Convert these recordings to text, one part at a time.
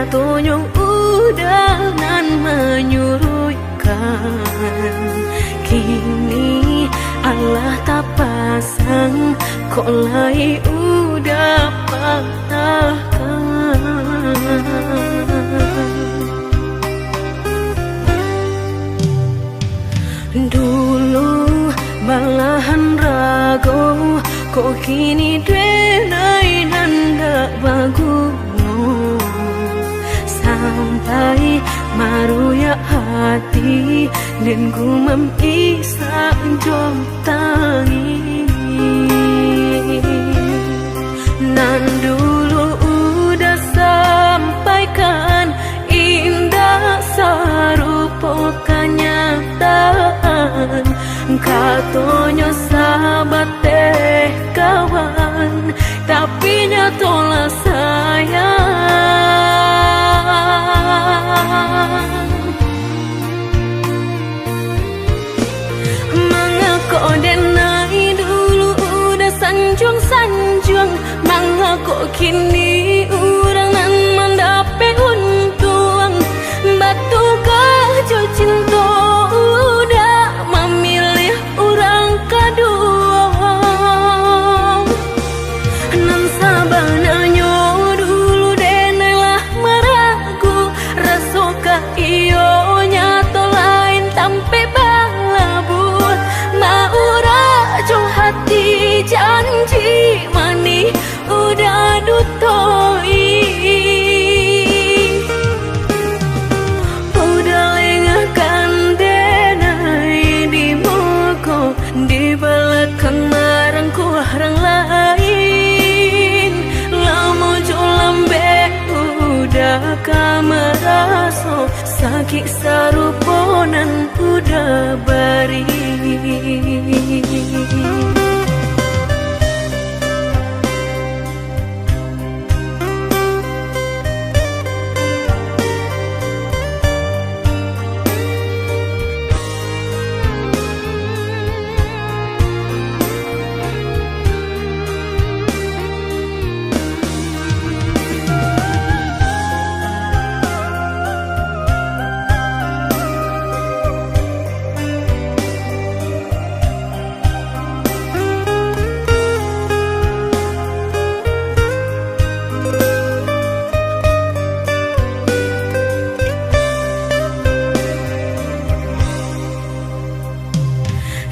nyatonyong udangan menyuruhkan. Kini Allah tak pasang, kok lai udah patahkan. Dulu malahan rago, kok kini denai nanda baguno. Sampai maruya hati dan gumam isa jom tangi. Nan dulu udah sampaikan indah sarupo kenyataan. Katonyo sahabat teh kawan, tapi nyatolah sayang. Mangako denai dulu udah sanjung-sanjung, mangako kini urang nan mendape untung. Batu kajo cinta udah memilih orang kedua. Nan sabananya dulu denailah meragu, rasokah iyo nyato lain tampe balabu. Mau rajo hati janji mani udah dutoi. Udah lengahkan denai di muka, di belakang marangku orang lain. Lama jolambe udah kameraso, sakit saruponan udah bari.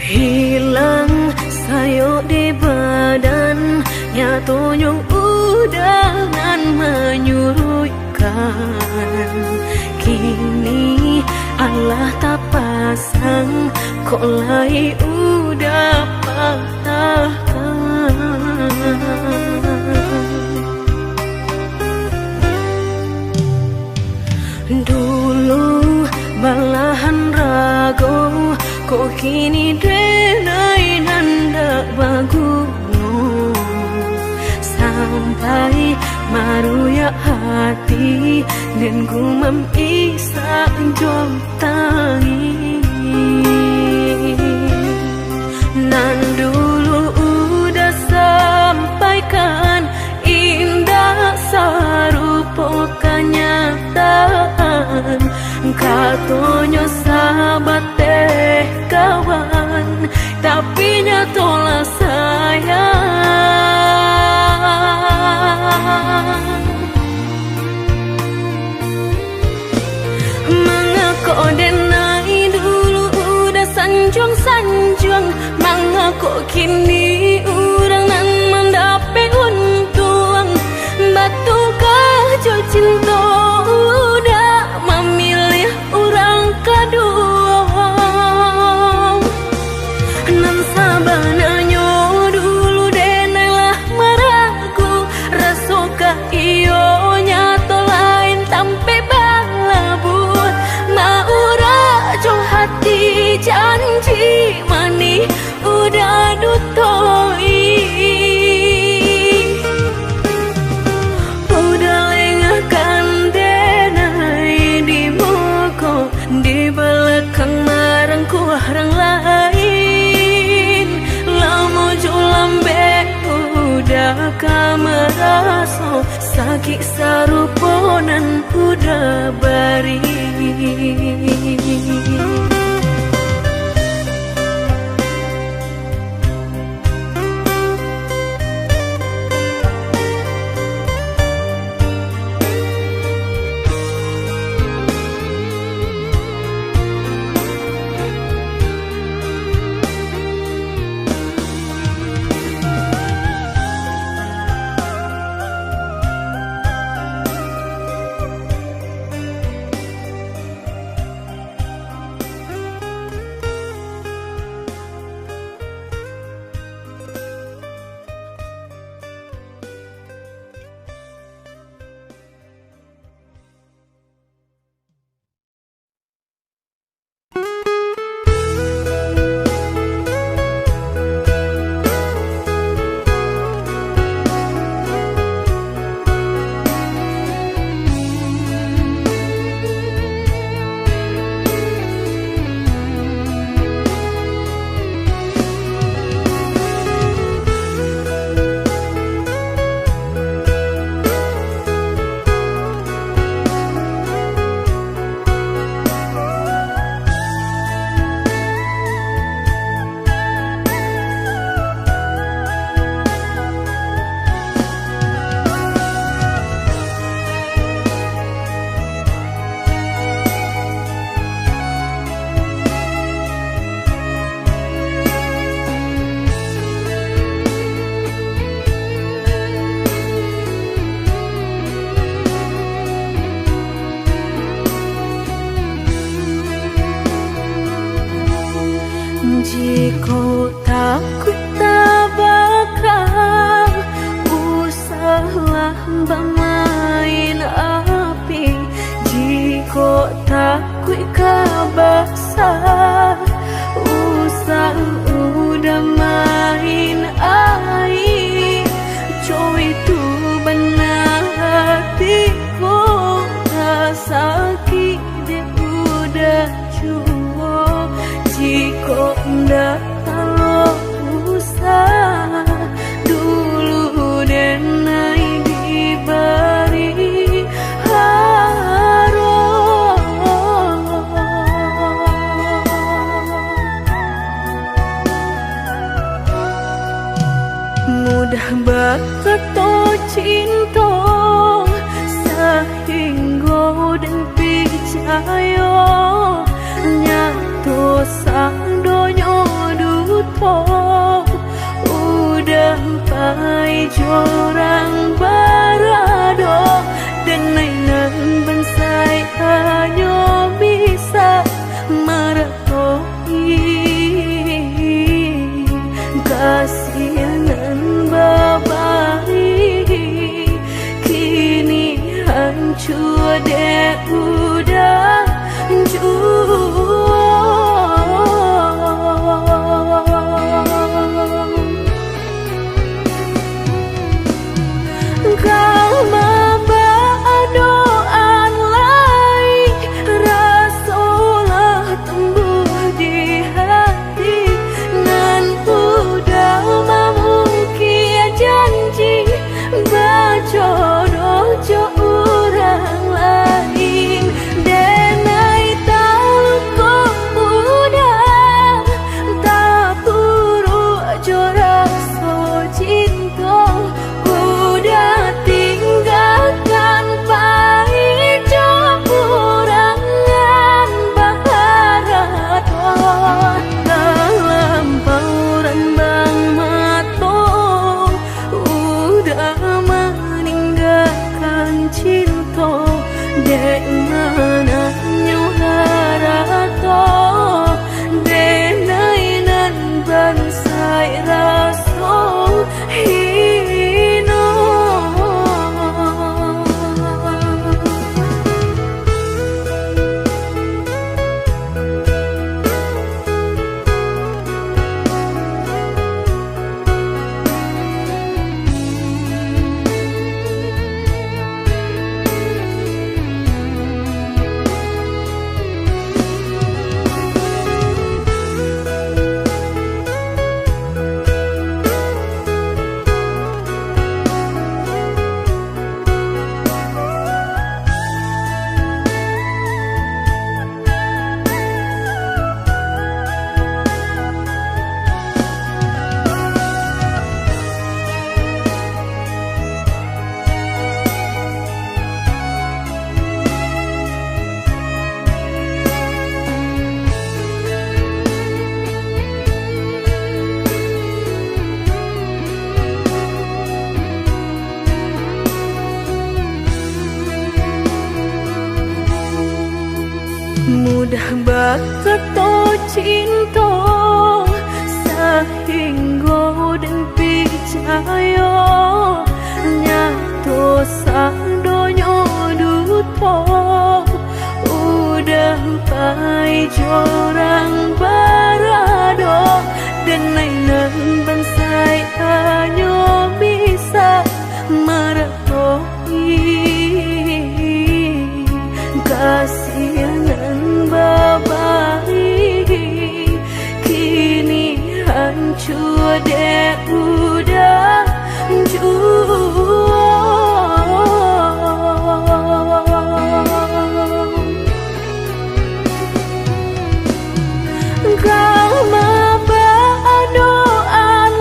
Hilang sayo di badan, nyatonyong udangan menyuruhkan. Kini Allah tak pasang, kok lai udah patahkan. Dulu balahan rago, kok kini denai nanda baguno. Sampai maruya hati dan gumam isa jom tangi. Nan dulu udah sampaikan indah sarupo kenyataan. Katonyo sahabat teh kawan, tapi nyatolah sayang. Mangako denai dulu udah sanjung-sanjung, mangako kini urang nan mendape untung. Batu kajo cinta udah memilih orang kedua. Nan sabananya dulu denailah meragu, rasokah iyo nyato lain tampe balabu. Mau rajo hati janji mani udah dutoi. Udah lengahkan denai di muka, di belakang marangku orang lain. Lama jolambe udah kameraso, sakit saruponan udah Jika takut tak bakal usahlah bermain api. Jika takut kabasah usah udah main air. Coba itu benar hatiku tak sakit dia udah cukup. Jika ndak kalau usah dulu dan naik diberi harum. Mudah berkata cinta sehingga dan percaya nyatu sang donya duto udah pai jorang barado dan mainan bensai hanya bisa meratoi kasihanan babari kini hancur deh udah kau membawa doa lain rasulah tumbuh di hati nan udah memungkir janji berjodoh jo orang lain. Denai tahu kau udah tak turu jorak so cinta udah tinggalkan pahit kurangan baharat dalam bauran bang mato udah meninggalkan cinta dek mana nyuharato denai nan bansai raso hino. Mudah berkata cinta sehingga dan percaya nyatu sang donya duto udah pai jorang barado dan mainan bansai hanya bisa meratoi kasihanan babari kini hancur deh udah kau membawa doa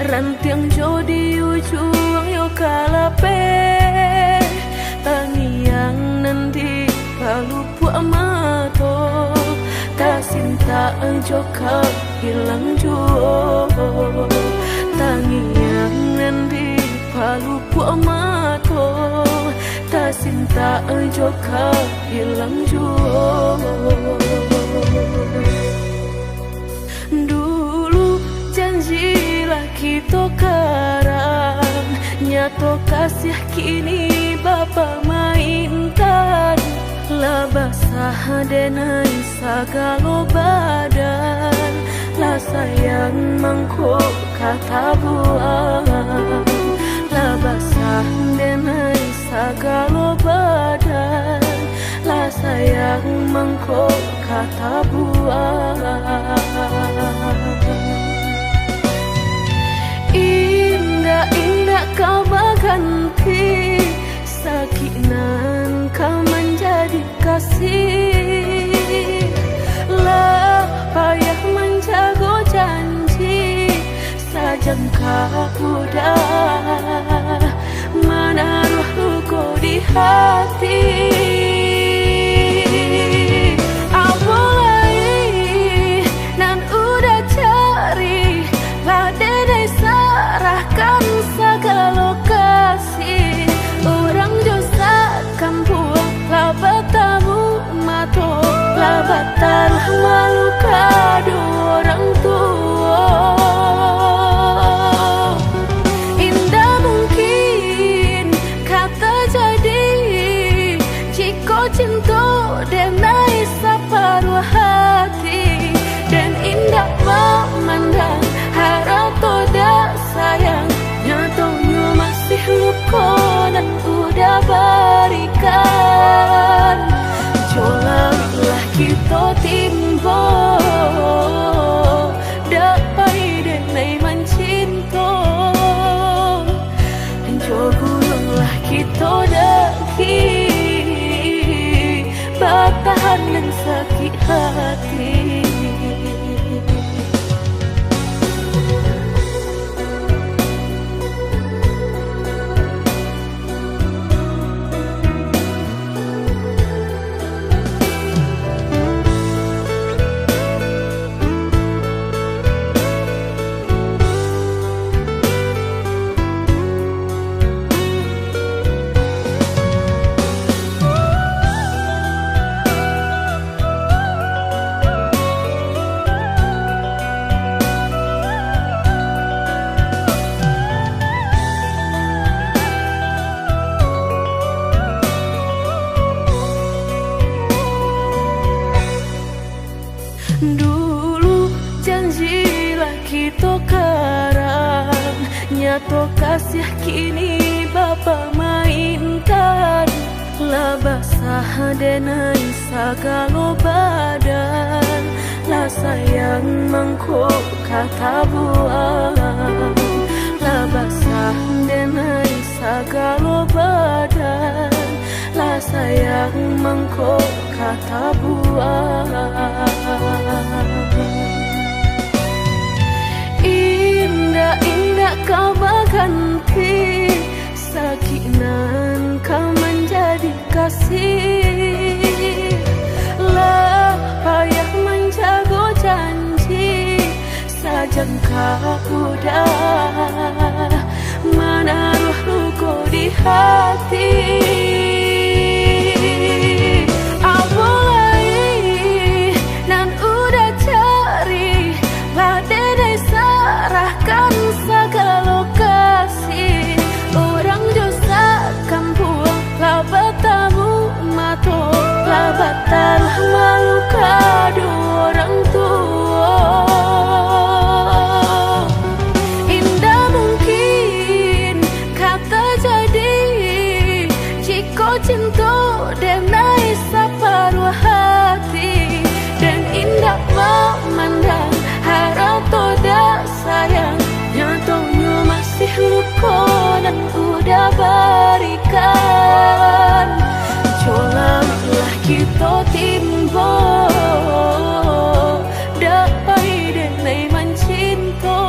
rantiang jo di ujung yo kalape taniang nanti kalau buat mato tak cinta jo hilang jo taniang nanti kalau buat mato tak cinta jo hilang jo. Kita karang nyato kasih kini Bapa mainkan lah basah denai sagalo badan lah sayang mangkok kata buang lah basah denai sagalo badan lah sayang mangkok kata buang. Indah kau berganti sakinan kau menjadi kasih lah payah menjaga janji sajangka udah menaruh luka di hati. Serahkan segala kasih orang dosa kampung labatamu mato labatar malu kado orang tua indah mungkin kata jadi jika cinta denai separuh hati dan indah memandang harap tidak sayang nyatanya masih luka dan udah berikan cobalah kita timbo dapai denai mencinta dan cobalah kita daki bertahan dan sakit hati. Dulu janjilah kita karang nyato kasih kini Bapa mainkan lah basah denai sagalo badan lah sayang mangkok kata buang lah basah denai sagalo badan lah sayang mangkok kata buang. Indah kau berganti sakinan kau menjadi kasih lah payah menjaga janji sajangka udah menaruh luka di hati. Serahkan segala kasih orang dosa kampung labatamu mato labatar malu kado orang tua indah mungkin kata jadi jika cinta denai separuh hati dan indah memandang harap tidak sayang nyatanya masih luka dan udah berikan cobalah kita timbo dapai denai mencinta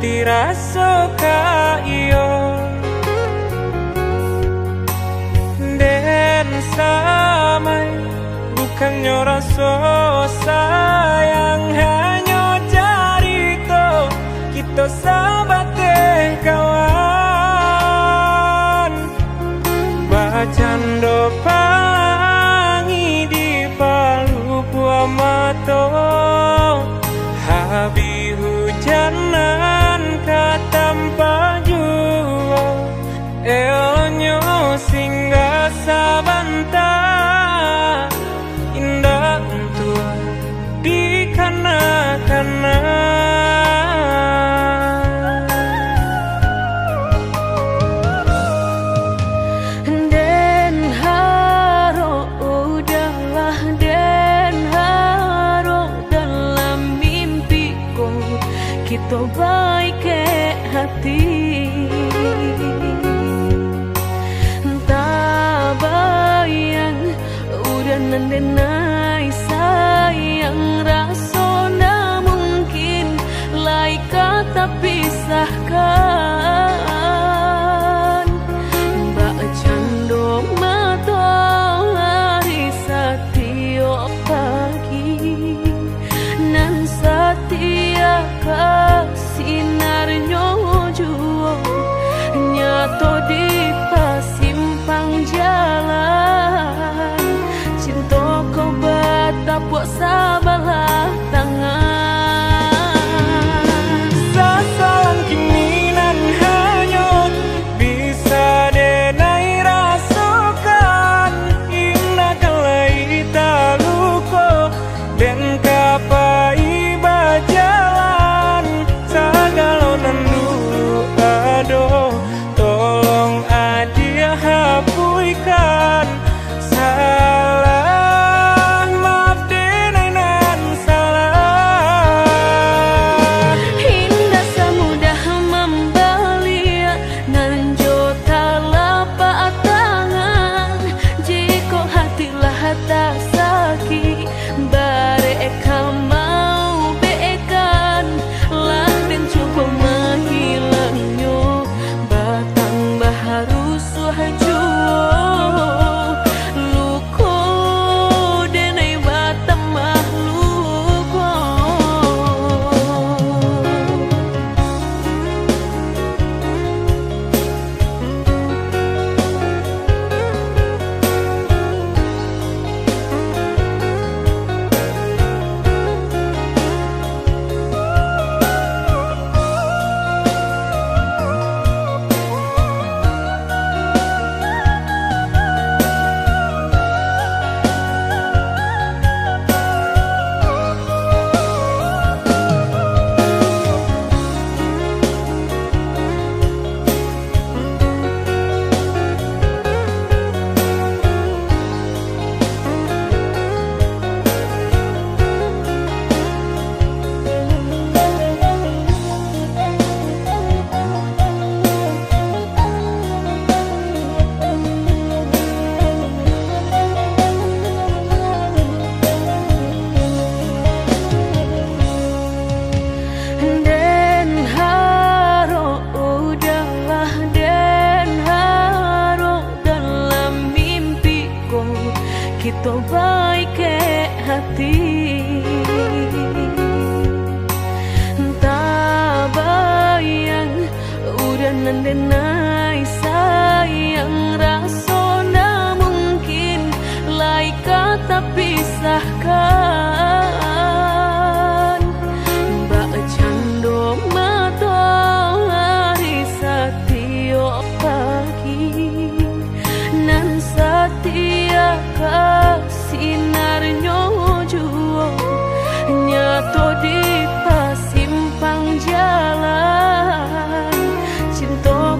dirasa iyo dan samai bukannya rasa sayang, hanya cerita kita sahabat kawan. Bacando pangi di palu buah mata, habi hujanan katampa jua, elonyo singgah sabanta, indah untuk di kana-kana. Kita baik ke hati, tak bayang udah nandenai sayang, rasa na mungkin lai kata pisahkan. Mbak cando mata hari setiap pagi nan setia sinarnya jua nyato di pasimpang jalan, cinta kau batapuk sabalah tangan. Sasalan kini nan hanyut bisa denai rasakan, indah kalai taluko dan kapai bajalan. Sagalo nandu ado tolong adia hapuikan salah, maaf denai nan salah. Hingga semudah membelia nan jota lapak tangan, jika hatilah tak sakit bareka mau beekan lah dan coba menghilangnya batang baharu suhajuo luko denai batang mahluko. Kita baik ke hati, tak bayang udah nandenai sayang, rasa na mungkin lai kata pisahkan. Mbak cando mata hari setiap pagi nan setia sinarnya jua nyato di pasimpang jalan, cinta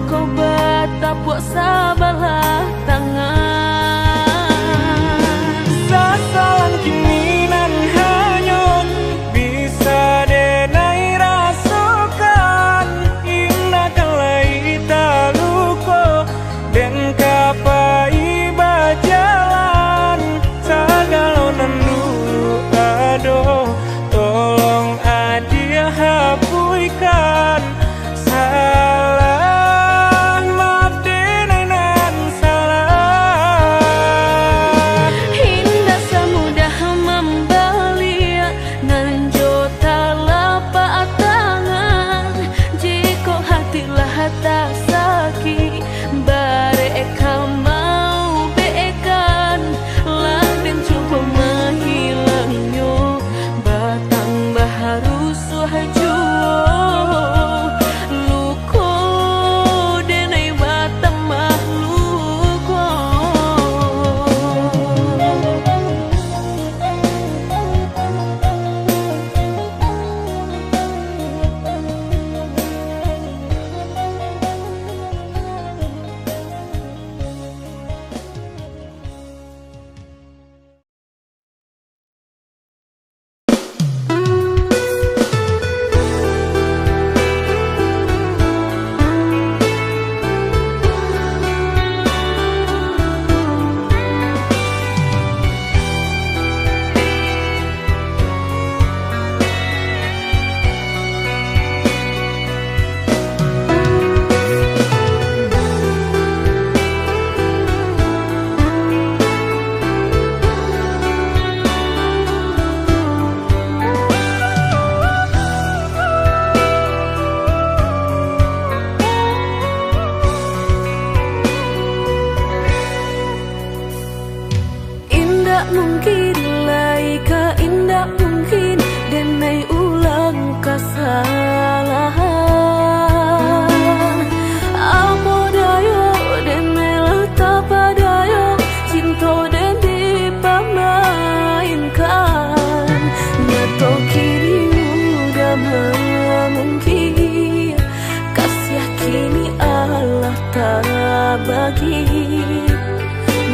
lagi.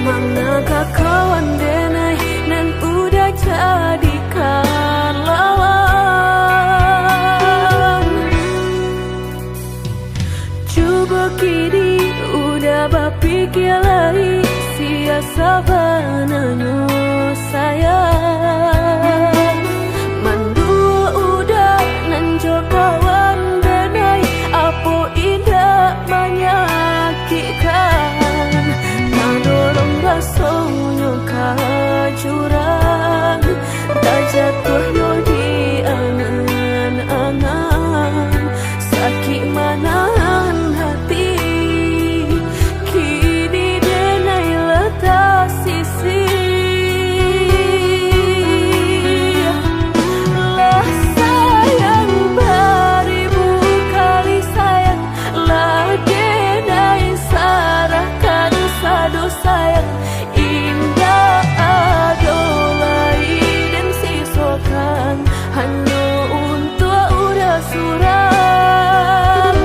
Manakah kawan denai nan udah jadikan lawan. Coba kini udah berpikir lagi, siasa bananyo sayang. Mandua udah nanjo kawan denai, apa indah menyakitkan. Nadorong rasonyo kajurang, tak jatuhnya di angan-angan. Sakit manahan hati, kini denai letak sisi. Lah sayang beribu kali sayang, lah denai sarahkan sadu sayang. Indah adolai dan sisokan hanya untuk udah suram.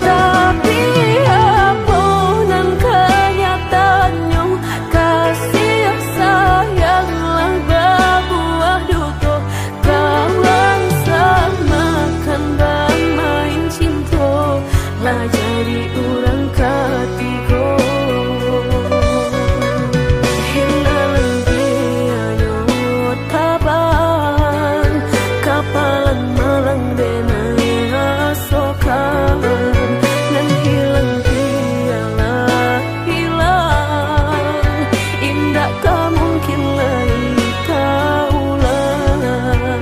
Tapi apunan kenyataannya, kasih sayanglah berbuah duka. Kawan samakan bermain cinta, lah jadi orang ketiga. Hilang dianya taban, kapalan malang denai asokan. Dan hilang dialah hilang, indah tak mungkin lagi kaulang.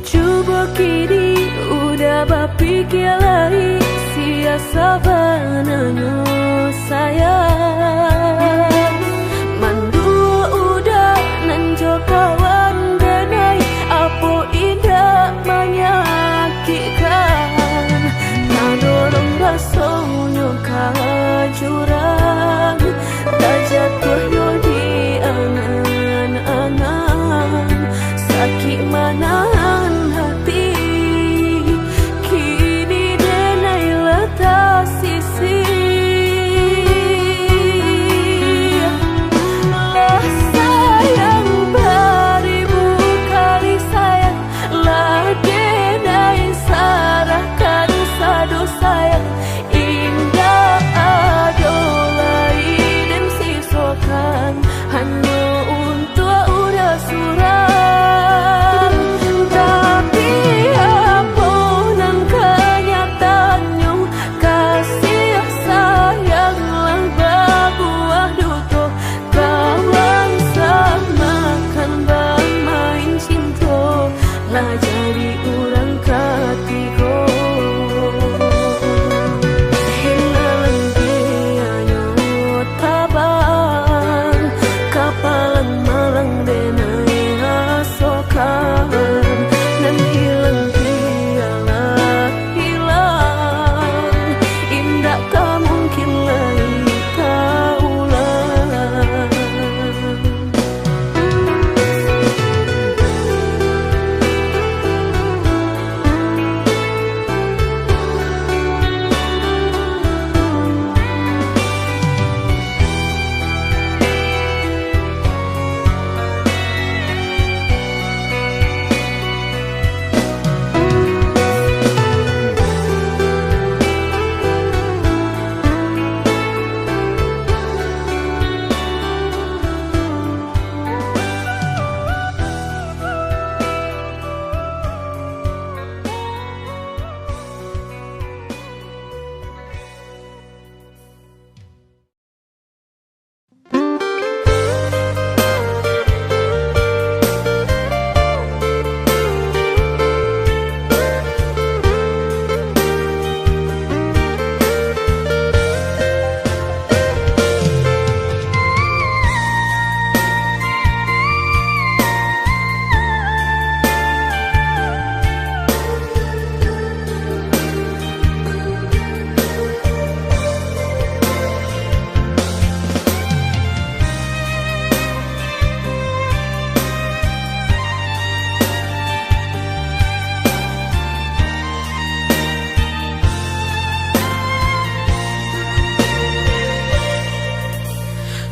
Coba kini udah berpikir lagi, siasa bananyo sayang. Mandua udah nanjo kawan denai, apa indah menyakitkan. Nadorong rasonyo kajurang, tak jatuhnya di angan-angan. Sakit manahan hati, kini denai letak sisi. Lah sayang beribu kali sayang, lah denai sarahkan sadu sayang. Indah adolai dan sisokan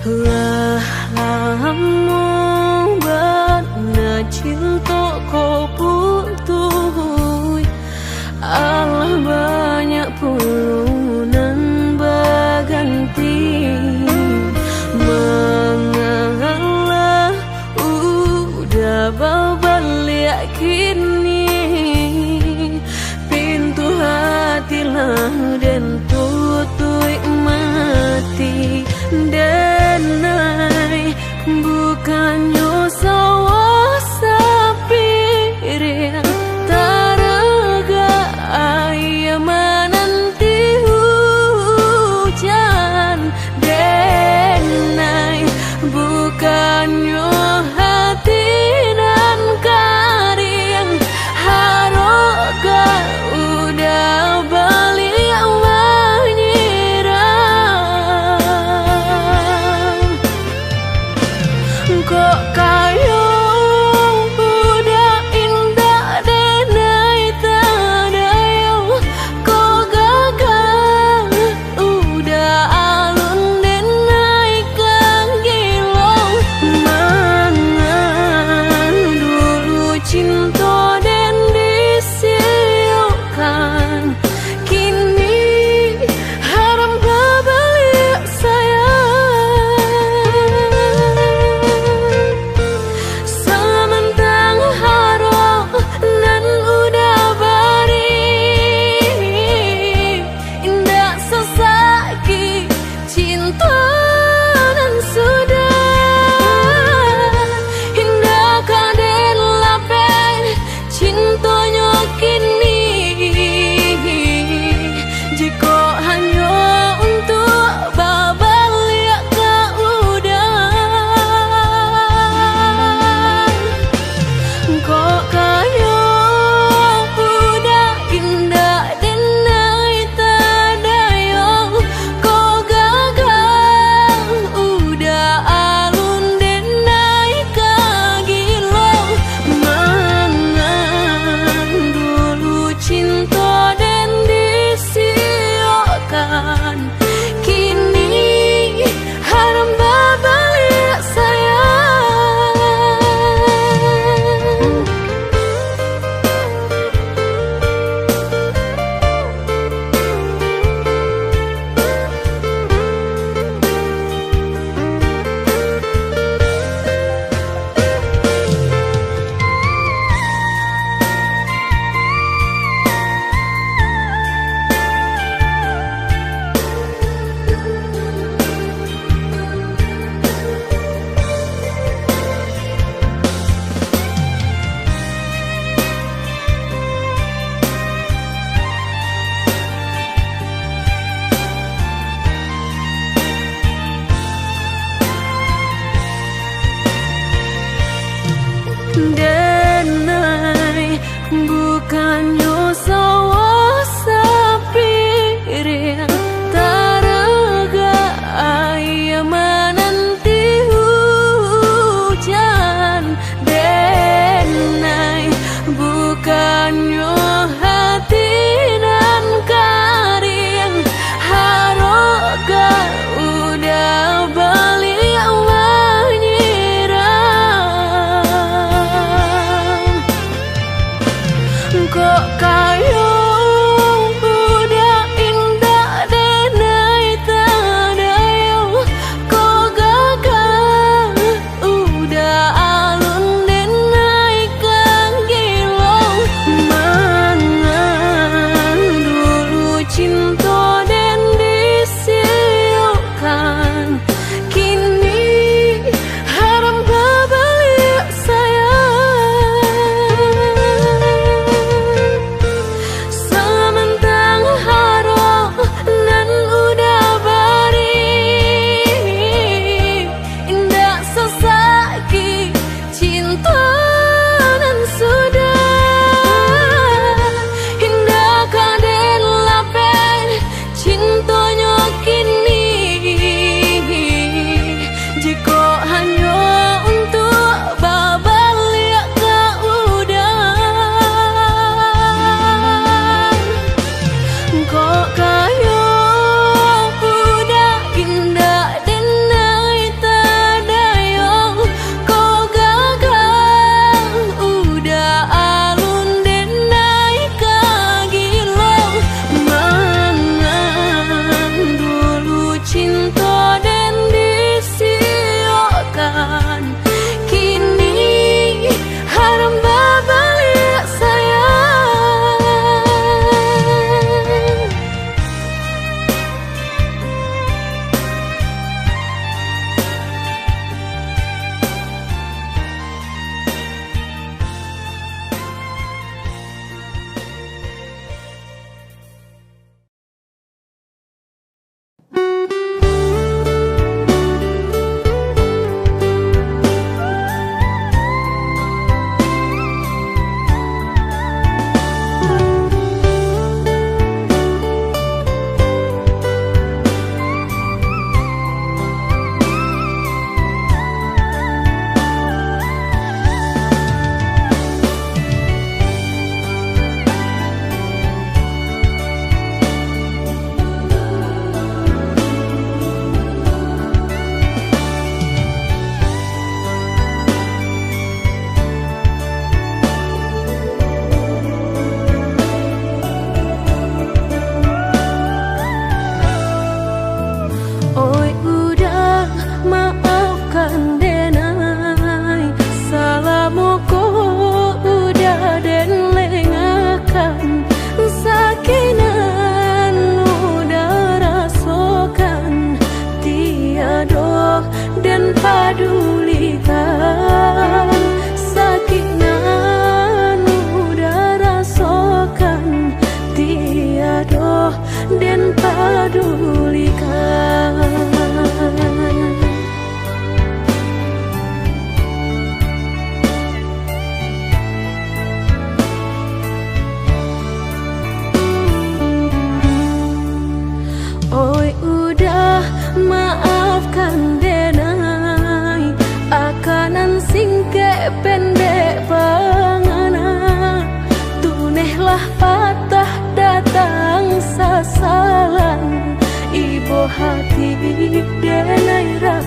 Lah lamu bana cinta ko putuh, Allah banyak pulunan berganti. Mengalah udah berbalik kini, pintu hati lah dan tutup mati. Denai bukannya sawah sapir taraga ayah menanti hujan. Denai bukannya hati dan karing haroga udah balik kok kayo udah indah denai tadayo kok gagal udah alun denai kang gilong. Mangan dulu cinta dan disiukan, kini haram balik sayang.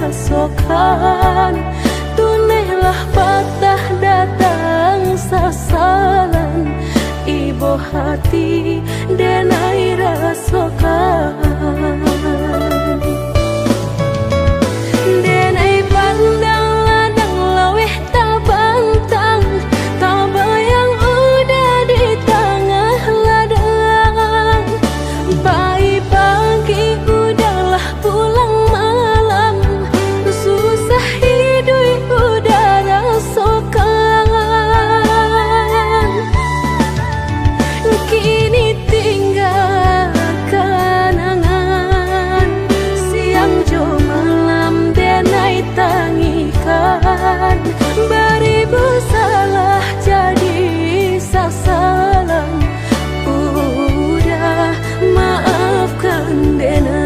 rasokan, tunailah patah datang sasalan, ibu hati denai rasokan. Denai pandang ladang laweh tabantang, tabayang udah di tengah ladang. Bayi pagi udahlah pulang malam, susah hidup udah rasokan. Kini tinggal kenangan, siang jo malam denai tangikan. Beribu salah jadi sasalan, udah maafkan denai.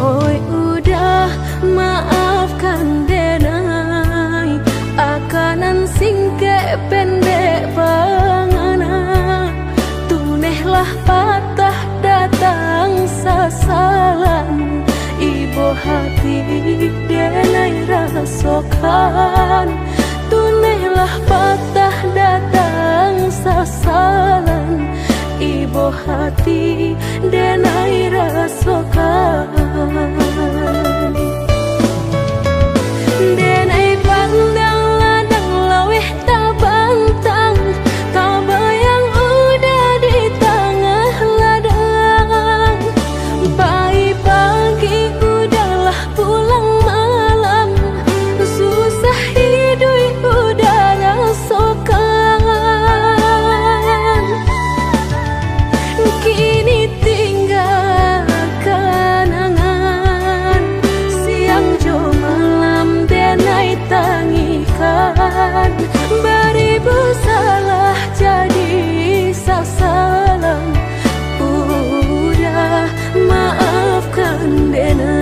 Oi udah maafkan denai, akanan singke pendek pangana, tunehlah patah datang sasalan, ibu hati denai rasokan, tunehlah patah datang sasalan, ibu hati denai rasokan. Denai pandang ladang laweh tabantang, tabayang udah di tengah ladang. Bayi pagi udahlah pulang malam, susah hidup udah rasokan. Kini tinggal kenangan, siang jo malam denai tangikan. Beribu salah jadi sasalan, udah maafkan denai.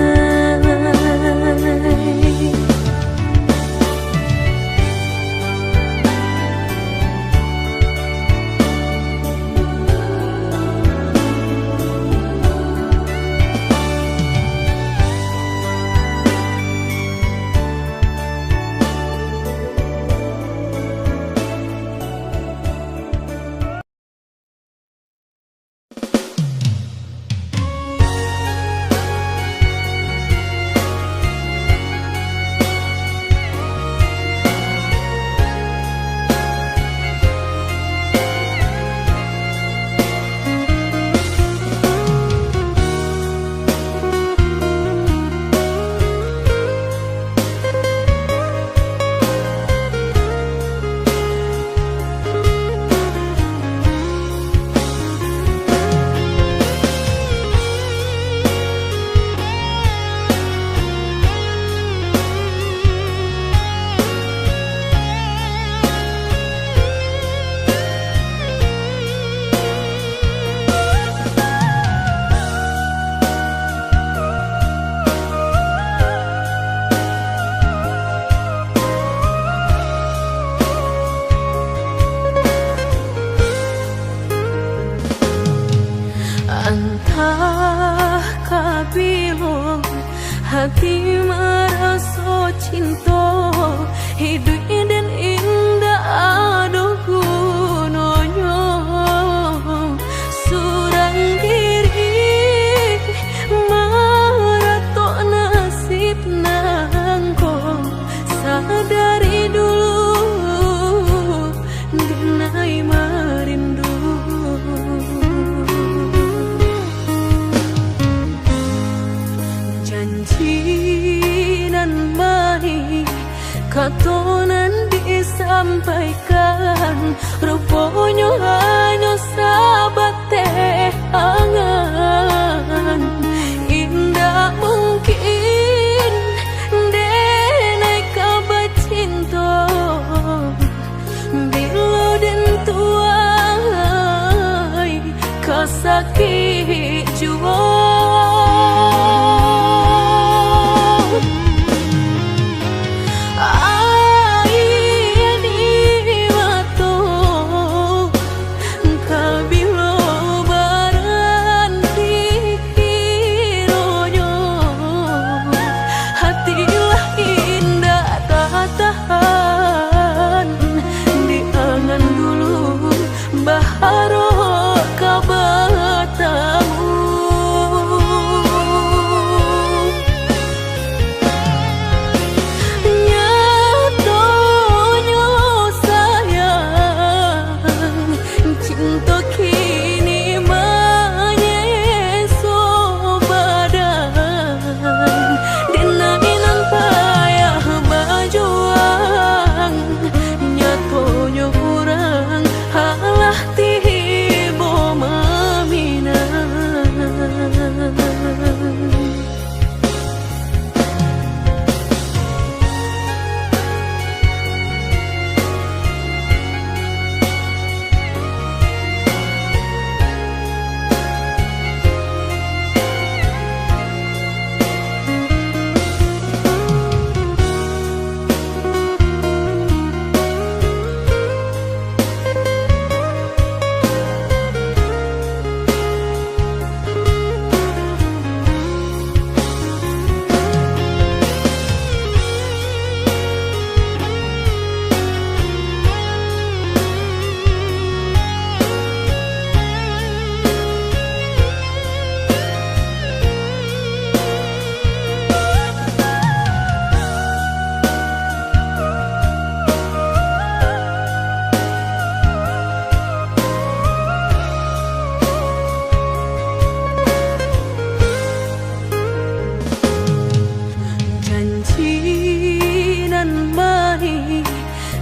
Entah kabilo hati merasa cinta, hidup dan indah aduh gunanya. Surang diri maratok nasib nangko, sadari dulu denai merindu. katonan disampaikan, rupanya hanya sahabat teh angan. Indah mungkin denai kabar cinta, bila den tuai kasakit jua.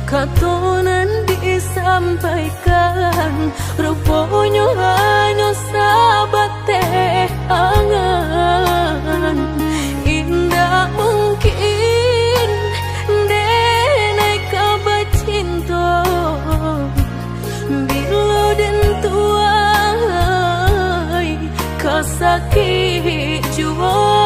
Katonan disampaikan, rupanya hanya sahabat teh angan. Indah mungkin denai kabar cinta, bila den tuai kasakit jua.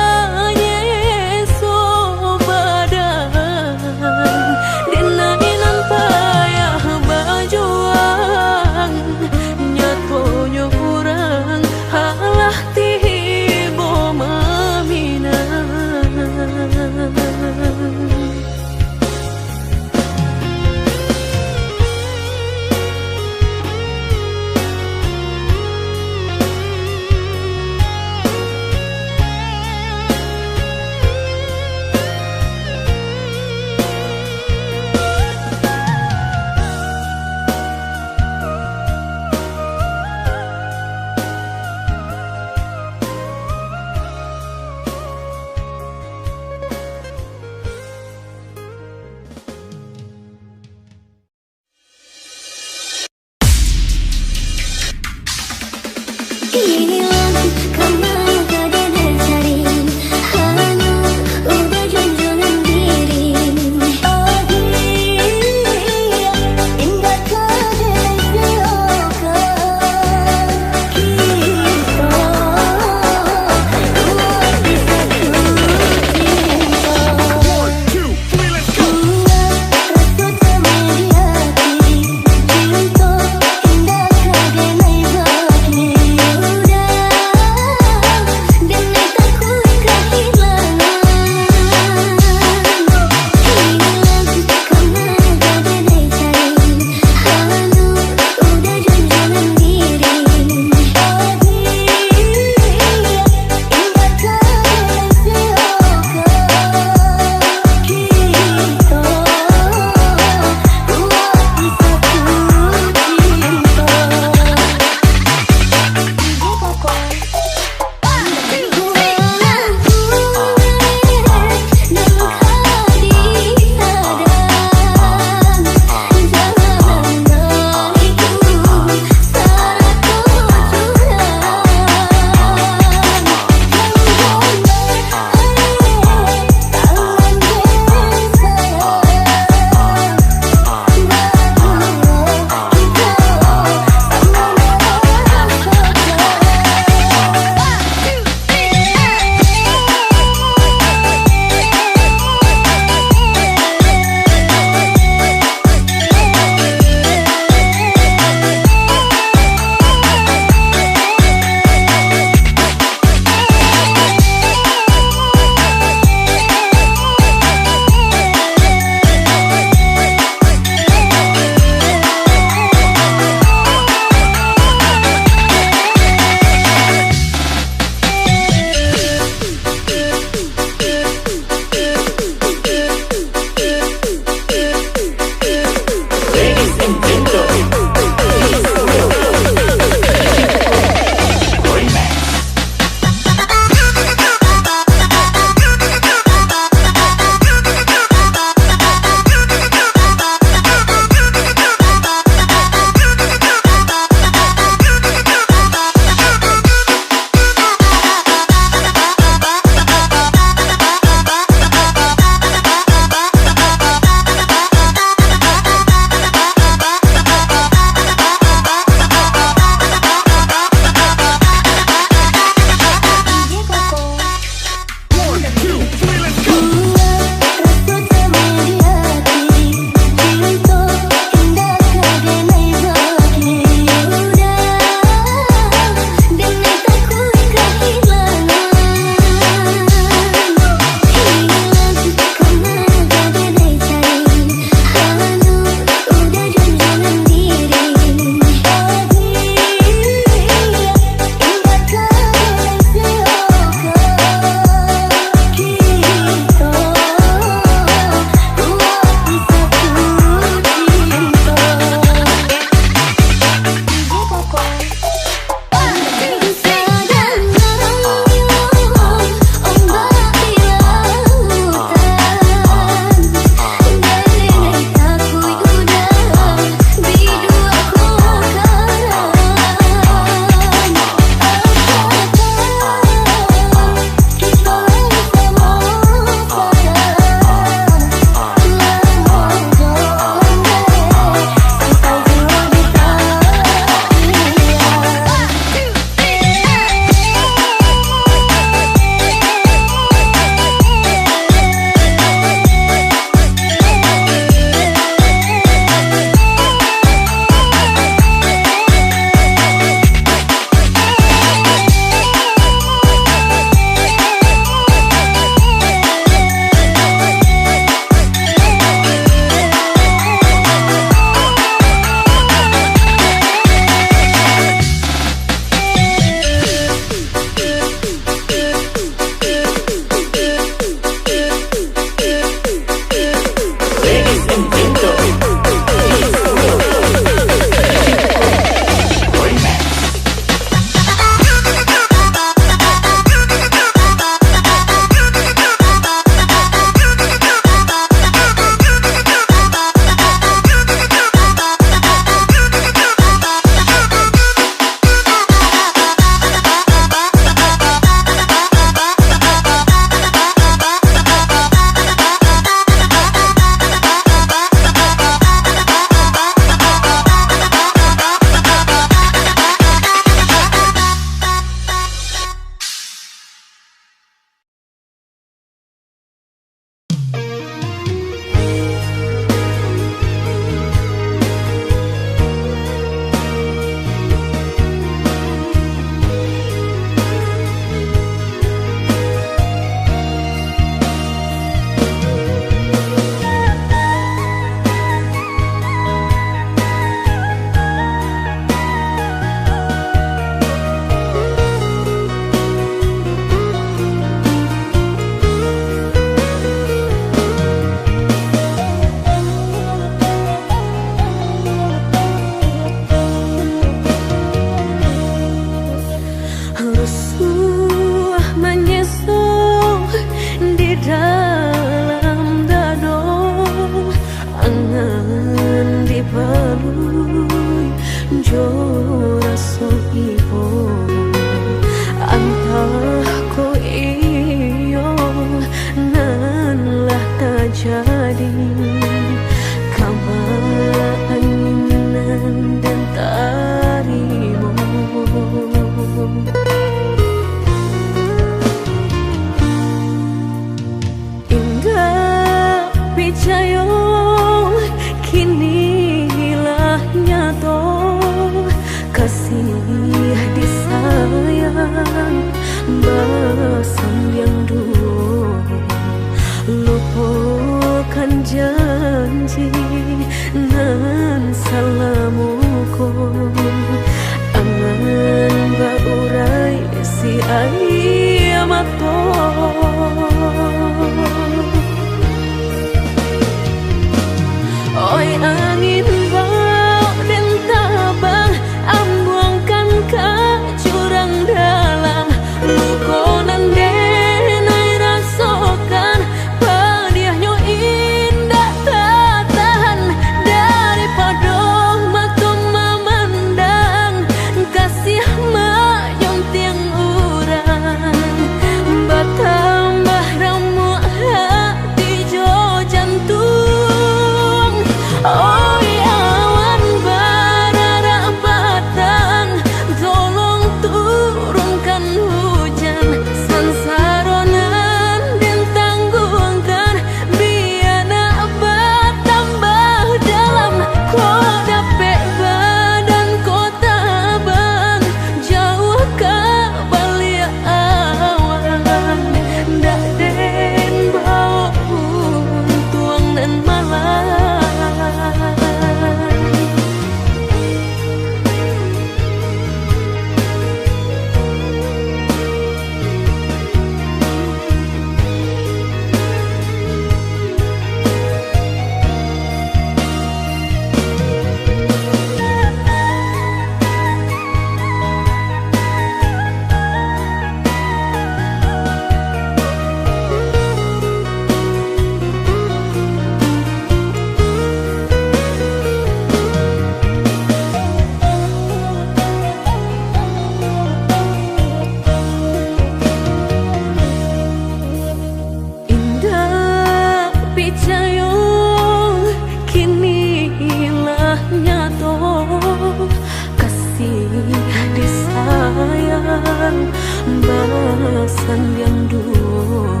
alasan yang dulu,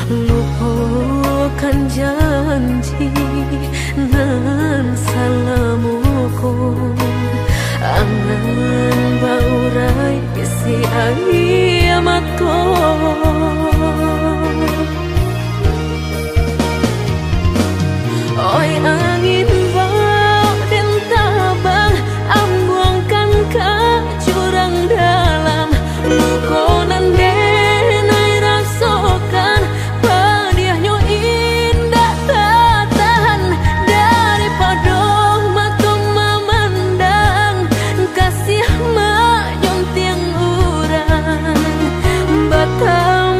lupakan janji nan salamuku, angan baurai isi ayamatku. Oi angin bau dan tabang, ambuangkan ke jurang dalam, lukonan denai rasakan, padiahnya indah tak tahan, daripada mata memandang, kasih mayong tiang urang, batam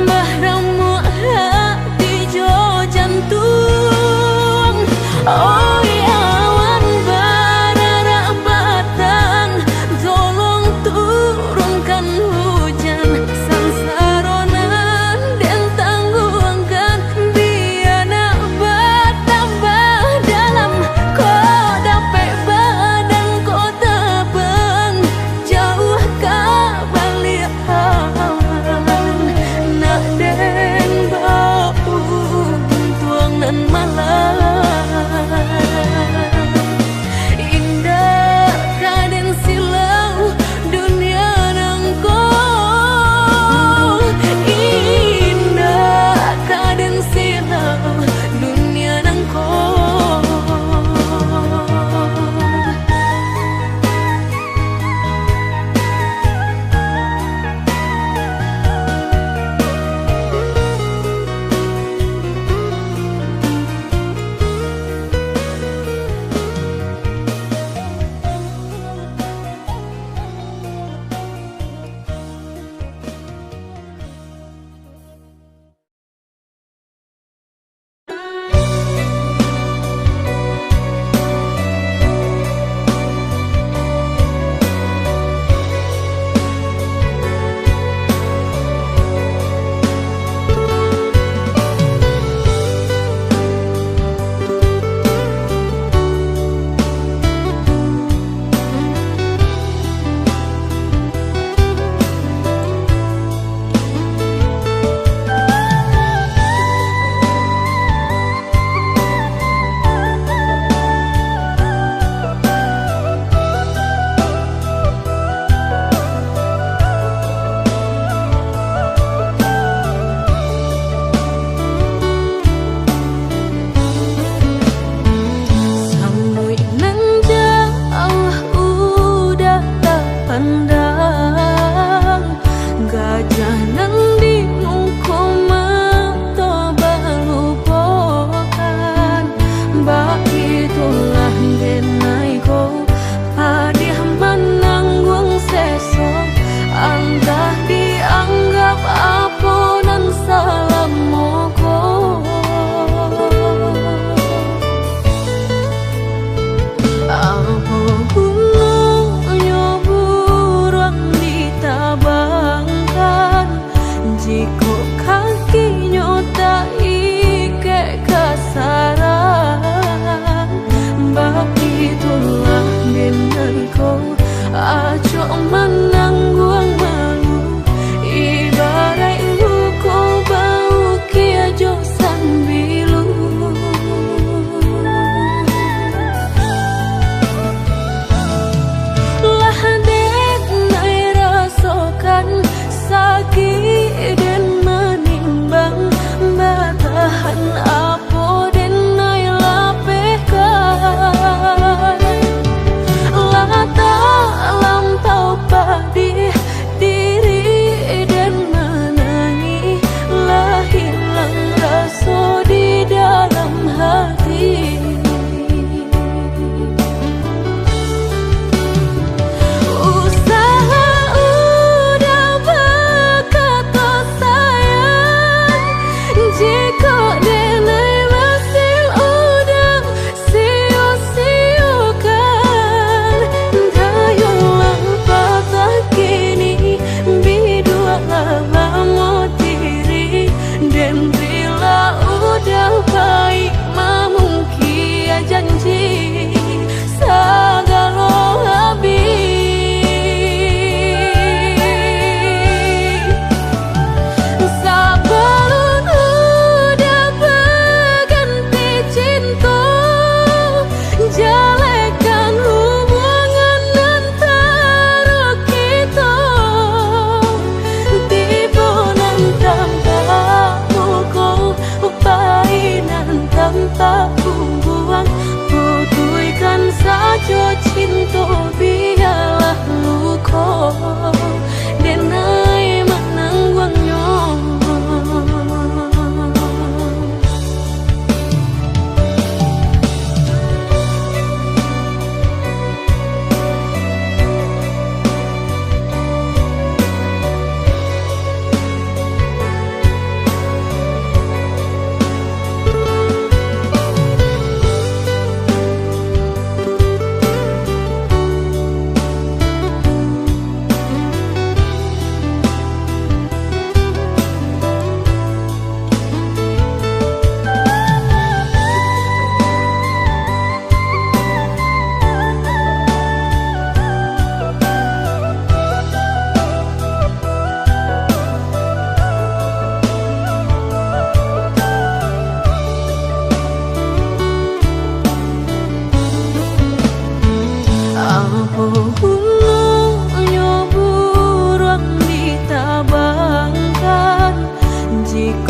hatiku